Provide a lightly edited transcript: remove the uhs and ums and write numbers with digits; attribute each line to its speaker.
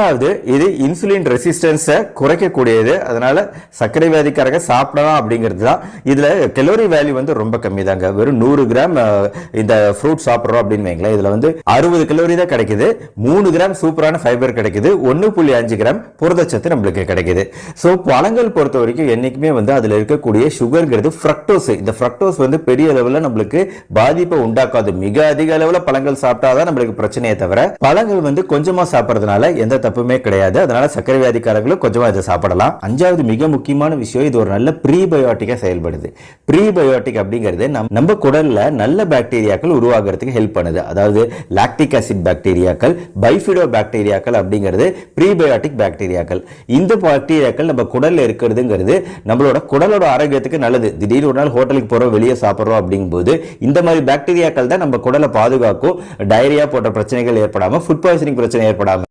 Speaker 1: பத்தாவது, இது இன்சுலின் ரெசிஸ்டன்ஸை குறைக்கக்கூடியது. அதனால சர்க்கரை வியாதிக்காரங்க சாப்பிடலாம் அப்படிங்கிறது தான். இதுல கலோரி வேல்யூ வந்து ரொம்ப கம்மி தாங்க. வெறும் 100 கிராம் இந்த ஃப்ரூட் சாப்பிட்றோம் அப்படின்னு வைங்களேன், இதுல வந்து 60 கலோரி தான் கிடைக்குது. 3 கிராம் சூப்பரான ஃபைபர் கிடைக்குது. 1.5 கிராம் புரதச்சத்து நம்மளுக்கு கிடைக்குது. ஸோ பழங்கள் பொறுத்த வரைக்கும் என்னைக்குமே வந்து அதுல இருக்கக்கூடிய சுகர்ங்கிறது ஃப்ரக்டோஸ். இந்த ஃப்ரக்டோஸ் வந்து பெரிய அளவில் நம்மளுக்கு பாதிப்பை உண்டாக்காது. மிக அதிக அளவில் பழங்கள் சாப்பிட்டாதான் நம்மளுக்கு பிரச்சனையே தவிர பழங்கள் வந்து கொஞ்சமா சாப்பிட்றதுனால எந்த தப்புமே கிடையாது. அதனால சர்க்கரை வியாதிக்காரங்களும் கொஞ்சமா இதை சாப்பிடலாம். அஞ்சாவது மிக முக்கியமான விஷயம், இது ஒரு நல்ல ப்ரீபயோட்டிக்கா செயல்படுது. ப்ரீபயோட்டிக் அப்படிங்கிறது நம்ம குடல்ல நல்ல பாக்டீரியாக்கள் உருவாகிறதுக்கு ஹெல்ப் பண்ணுது. அதாவது லாக்டிக் ஆசிட் பாக்டீரியாக்கள், பைஃபிடோ பாக்டீரியாக்கள் அப்படிங்கிறது ப்ரீபயோட்டிக் பாக்டீரியாக்கள். இந்த பாக்டீரியாக்கள் நம்ம குடல்ல இருக்கிறதுங்கிறது நம்மளோட குடலோட ஆரோக்கியத்துக்கு நல்லது. திடீர்னு ஒரு நாள் ஹோட்டலுக்கு போறோம், வெளியே சாப்பிட்றோம் அப்படிங்கும்போது இந்த மாதிரி பாக்டீரியாக்கள் தான் நம்ம குடலை பாதுகாக்கும். டயரியா போன்ற பிரச்சனைகள் ஏற்படாம, ஃபுட் பாய்சனிங் பிரச்சனை ஏற்படாம